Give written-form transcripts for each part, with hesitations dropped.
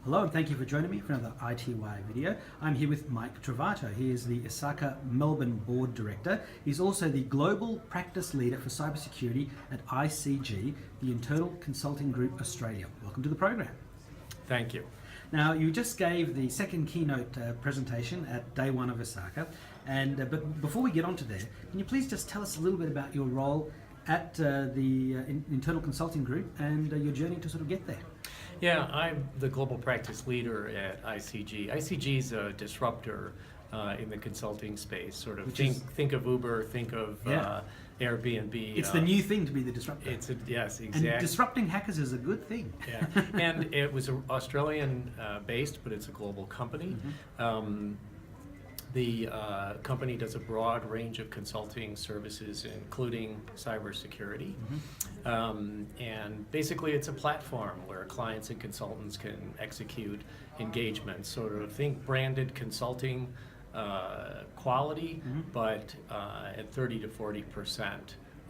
Hello and thank you for joining me for another iTWire video. I'm here with Mike Trovato. He is the ISACA Melbourne Board Director. He's also the Global Practice Leader for Cybersecurity at ICG, the Internal Consulting Group Australia. Welcome to the program. Thank you. Now, you just gave the second keynote presentation at day one of ISACA, but before we get on to there, can you please just tell us a little bit about your role at the Internal Consulting Group and your journey to sort of get there? Yeah, I'm the Global Practice Leader at ICG. ICG is a disruptor in the consulting space. Sort of think of Uber, think of Airbnb. It's the new thing to be the disruptor. Yes, exactly. And disrupting hackers is a good thing. Yeah, and it was Australian based, but it's a global company. Mm-hmm. The company does a broad range of consulting services, including cybersecurity. Mm-hmm. And basically it's a platform where clients and consultants can execute engagements. Sort of think branded consulting quality, mm-hmm. but at 30 to 40%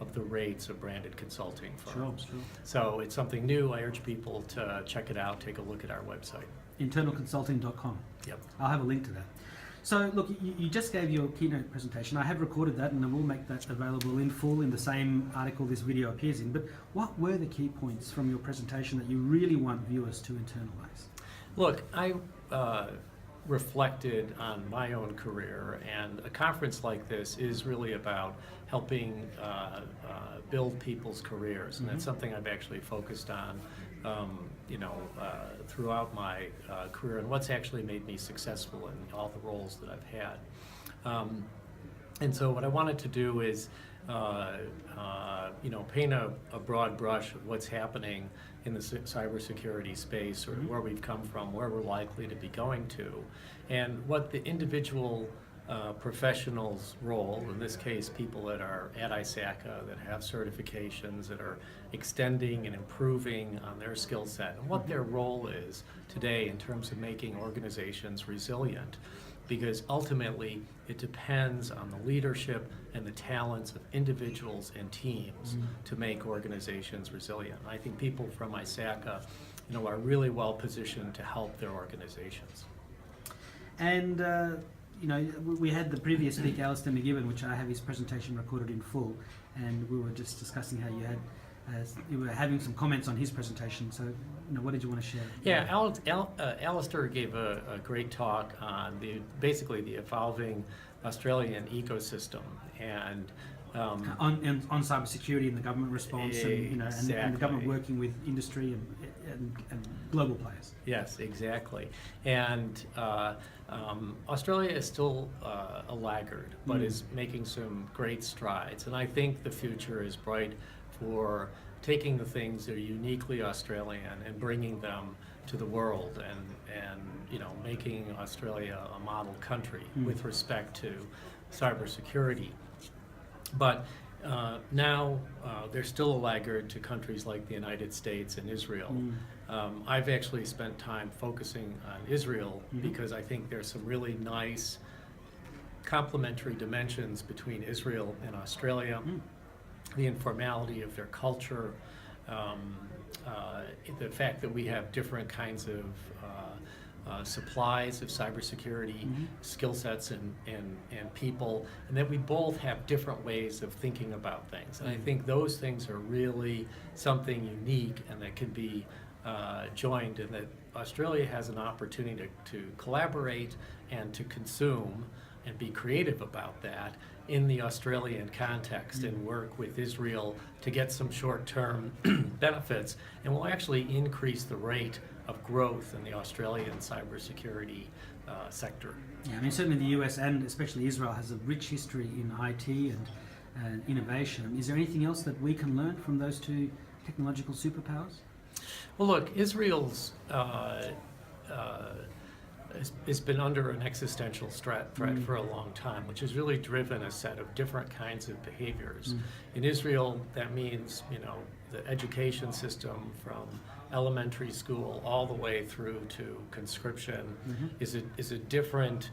of the rates of branded consulting firms. Sure. So it's something new. I urge people to check it out, take a look at our website. Internalconsulting.com. Yep. I'll have a link to that. So look, you just gave your keynote presentation. I have recorded that and I will make that available in full in the same article this video appears in. But what were the key points from your presentation that you really want viewers to internalize? Look, I reflected on my own career, and a conference like this is really about helping build people's careers, and that's something I've actually focused on throughout my career, and what's actually made me successful in all the roles that I've had. And so what I wanted to do is paint a broad brush of what's happening in the cybersecurity space, or where we've come from, where we're likely to be going to, and what the individual professionals' role, in this case people that are at ISACA, that have certifications, that are extending and improving on their skill set, and what their role is today in terms of making organizations resilient. Because ultimately it depends on the leadership and the talents of individuals and teams to make organizations resilient. I think people from ISACA are really well positioned to help their organizations. And we had the previous speaker, Alistair McGibbon, which I have his presentation recorded in full, and we were just discussing how you were having some comments on his presentation. So, what did you want to share? Yeah, Alistair gave a great talk on basically the evolving Australian ecosystem and on cybersecurity and the government response, exactly. and the government working with industry and global players. Yes, exactly. And Australia is still a laggard, but is making some great strides. And I think the future is bright for taking the things that are uniquely Australian and bringing them to the world, and making Australia a model country with respect to cybersecurity. But now they're still a laggard to countries like the United States and Israel. I've actually spent time focusing on Israel because I think there's some really nice complementary dimensions between Israel and Australia. The informality of their culture, the fact that we have different kinds of supplies of cybersecurity skill sets and people, and that we both have different ways of thinking about things. And I think those things are really something unique and that can be joined, and that Australia has an opportunity to collaborate and to consume and be creative about that in the Australian context, and work with Israel to get some short-term benefits, and will actually increase the rate of growth in the Australian cybersecurity sector. Yeah, I mean, certainly the US and especially Israel has a rich history in IT and innovation. Is there anything else that we can learn from those two technological superpowers? Well, look, Israel's it's been under an existential threat for a long time, which has really driven a set of different kinds of behaviors. In Israel, that means, the education system from elementary school all the way through to conscription is a different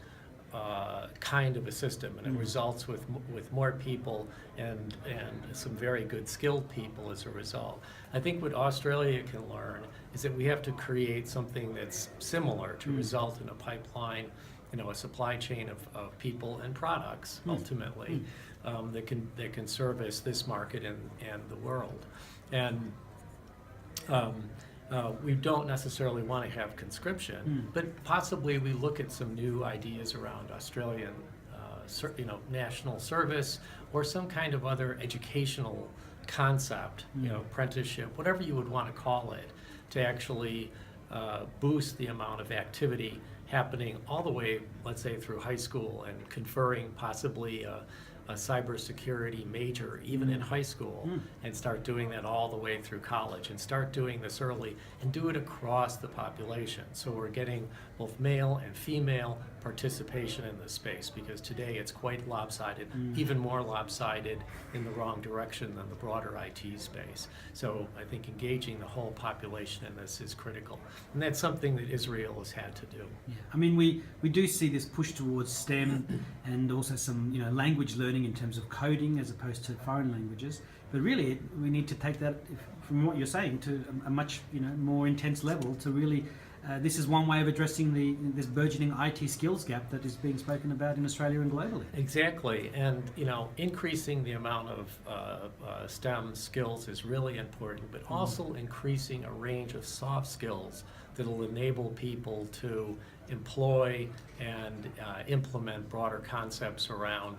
kind of a system, and it results with more people and some very good skilled people as a result. I think what Australia can learn is that we have to create something that's similar to result in a pipeline, a supply chain of people and products ultimately that can service this market and the world. And we don't necessarily want to have conscription, but possibly we look at some new ideas around Australian, national service or some kind of other educational concept, apprenticeship, whatever you would want to call it, to actually boost the amount of activity happening all the way, let's say, through high school and conferring possibly a cybersecurity major even in high school, and start doing that all the way through college, and start doing this early and do it across the population. So we're getting both male and female participation in this space, because today it's quite lopsided, even more lopsided in the wrong direction than the broader IT space. So I think engaging the whole population in this is critical, and that's something that Israel has had to do. Yeah, I mean, we do see this push towards STEM and also some language learning in terms of coding as opposed to foreign languages. But really, we need to take that, from what you're saying, to a much more intense level to really. This is one way of addressing this burgeoning IT skills gap that is being spoken about in Australia and globally. Exactly, and increasing the amount of STEM skills is really important, but also increasing a range of soft skills that will enable people to employ and implement broader concepts around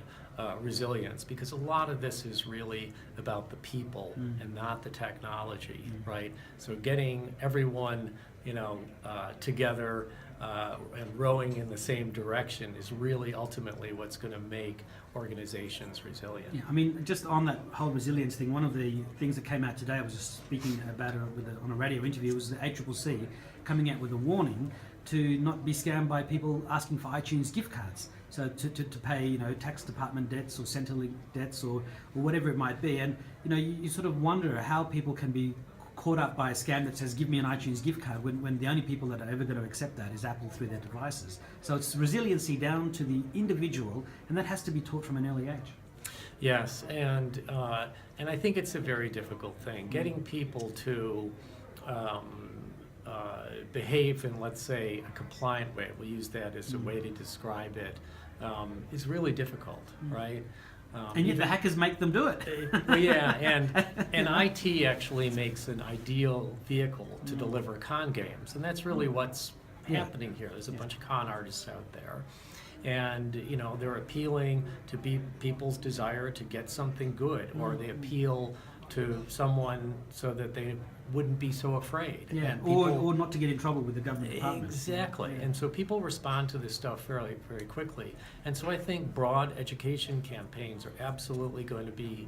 resilience, because a lot of this is really about the people and not the technology, right? So getting everyone together and rowing in the same direction is really ultimately what's going to make organizations resilient. Yeah, I mean, just on that whole resilience thing, one of the things that came out today, I was just speaking about it on a radio interview, was the ACCC coming out with a warning to not be scammed by people asking for iTunes gift cards. So to pay, tax department debts or Centrelink debts or whatever it might be. And, you sort of wonder how people can be caught up by a scam that says, give me an iTunes gift card, when the only people that are ever going to accept that is Apple through their devices. So it's resiliency down to the individual, and that has to be taught from an early age. Yes, and I think it's a very difficult thing. Getting people to behave in, let's say, a compliant way, we'll use that as a way to describe it, is really difficult, right? And yet the hackers make them do it. Well, yeah, and IT actually makes an ideal vehicle to deliver con games, and that's really what's happening here. There's a bunch of con artists out there, and they're appealing to people's desire to get something good, or they appeal to someone so that they wouldn't be so afraid. Yeah, and people, or not to get in trouble with the government department. Exactly, and so people respond to this stuff very quickly. And so I think broad education campaigns are absolutely going to be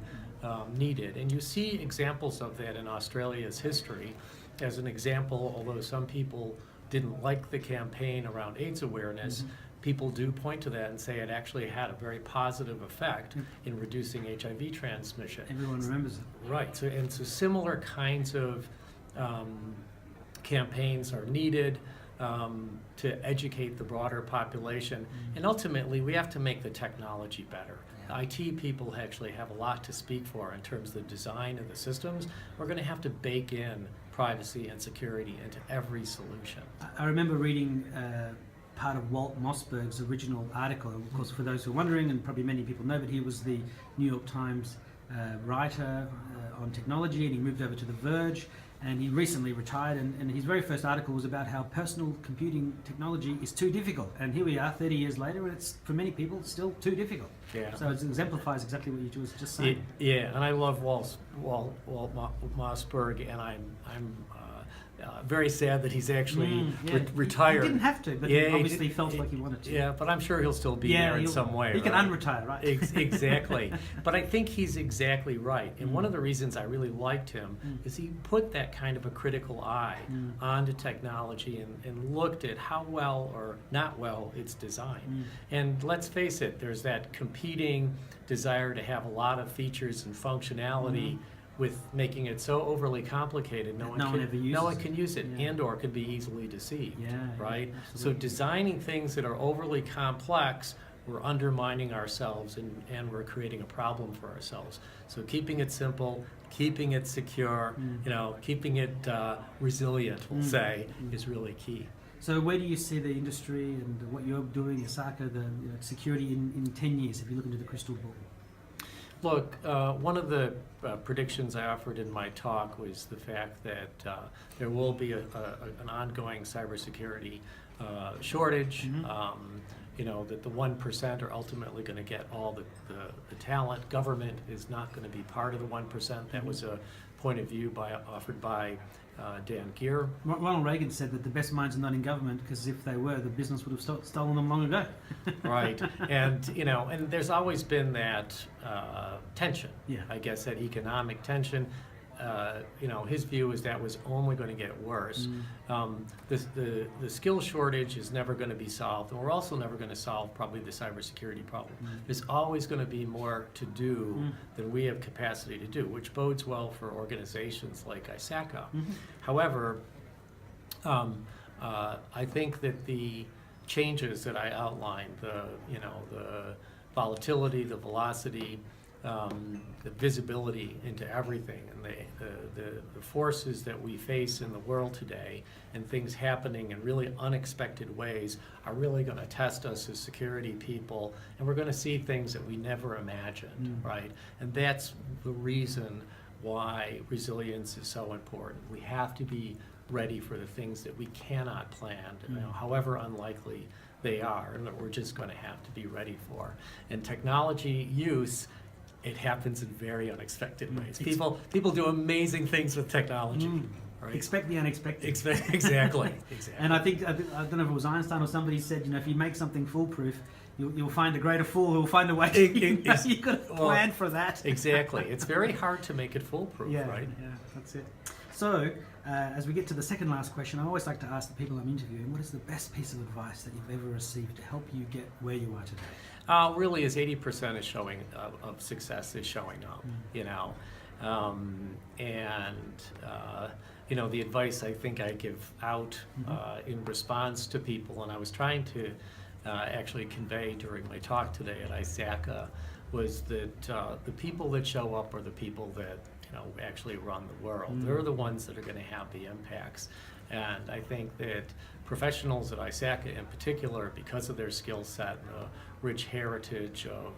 needed. And you see examples of that in Australia's history. As an example, although some people didn't like the campaign around AIDS awareness, people do point to that and say it actually had a very positive effect in reducing HIV transmission. Everyone remembers it. Right, so similar kinds of campaigns are needed to educate the broader population. And ultimately, we have to make the technology better. IT people actually have a lot to speak for in terms of the design of the systems. We're going to have to bake in privacy and security into every solution. I remember reading part of Walt Mossberg's original article. Of course, for those who are wondering, and probably many people know, but he was the New York Times writer on technology, and he moved over to The Verge, and he recently retired, and his very first article was about how personal computing technology is too difficult. And here we are 30 years later, and it's, for many people, still too difficult. Yeah. So it exemplifies exactly what you were just saying. Yeah, and I love Walt Mossberg, and I'm very sad that he's actually retired. He didn't have to, but he obviously felt like he wanted to. Yeah, but I'm sure he'll still be there in some way. He can unretire, right? Exactly. But I think he's exactly right. And one of the reasons I really liked him is he put that kind of a critical eye onto technology and looked at how well or not well it's designed. And let's face it, there's that competing desire to have a lot of features and functionality with making it so overly complicated, no one can use it, Yeah. and or can be easily deceived, Yeah, right? yeah, So absolutely. designing things that are overly complex, we're undermining ourselves and we're creating a problem for ourselves. So keeping it simple, keeping it secure, keeping it resilient, we'll say, is really key. So where do you see the industry and what you're doing, ISACA, the security in 10 years, if you look into the crystal ball? Look, one of the predictions I offered in my talk was the fact that there will be an ongoing cybersecurity shortage. That the 1% are ultimately going to get all the talent. Government is not going to be part of the 1%. That was a point of view offered by Dan Geer. Ronald Reagan said that the best minds are not in government, because if they were, the business would have stolen them long ago. Right, and and there's always been that tension. Yeah. I guess that economic tension. His view is that was only going to get worse. The skill shortage is never going to be solved, and we're also never going to solve probably the cybersecurity problem. There's always going to be more to do than we have capacity to do, which bodes well for organizations like ISACA. However, I think that the changes that I outlined, the volatility, the velocity, the visibility into everything, and the forces that we face in the world today, and things happening in really unexpected ways, are really going to test us as security people, and we're going to see things that we never imagined, right? And that's the reason why resilience is so important. We have to be ready for the things that we cannot plan, however unlikely they are, and that we're just going to have to be ready for. And technology use, it happens in very unexpected ways. People do amazing things with technology. Right? Expect the unexpected. Exactly. And I think, I don't know if it was Einstein or somebody said, if you make something foolproof, you'll find a greater fool who will find a way. You've got to plan for that. Exactly. It's very hard to make it foolproof, right? Yeah, that's it. So, as we get to the second last question, I always like to ask the people I'm interviewing, what is the best piece of advice that you've ever received to help you get where you are today? Really is 80% is showing of success is showing up, the advice I think I give out in response to people, and I was trying to actually convey during my talk today at ISACA, was that the people that show up are the people that actually run the world. They're the ones that are going to have the impacts. And I think that professionals at ISACA in particular, because of their skill set and the rich heritage of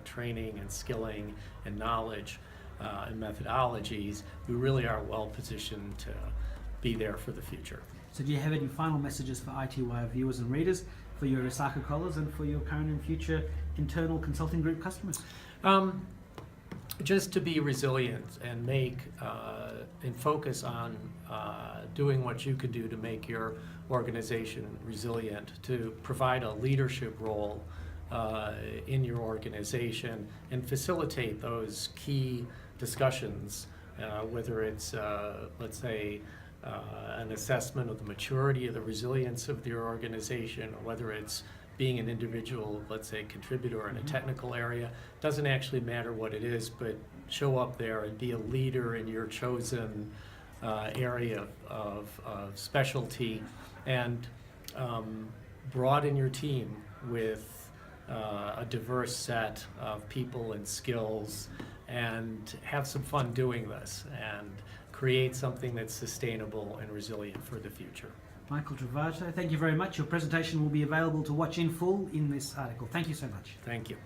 training and skilling and knowledge and methodologies, we really are well positioned to be there for the future. So do you have any final messages for iTWire viewers and readers, for your ISACA callers, and for your current and future internal consulting group customers? Just to be resilient and make and focus on doing what you can do to make your organization resilient, to provide a leadership role in your organization and facilitate those key discussions, whether it's, let's say, an assessment of the maturity of the resilience of your organization, or whether it's being an individual, let's say, contributor in a technical area. Doesn't actually matter what it is, but show up there and be a leader in your chosen area of specialty, and broaden your team with a diverse set of people and skills, and have some fun doing this, and create something that's sustainable and resilient for the future. Michael Trovato, thank you very much. Your presentation will be available to watch in full in this article. Thank you so much. Thank you.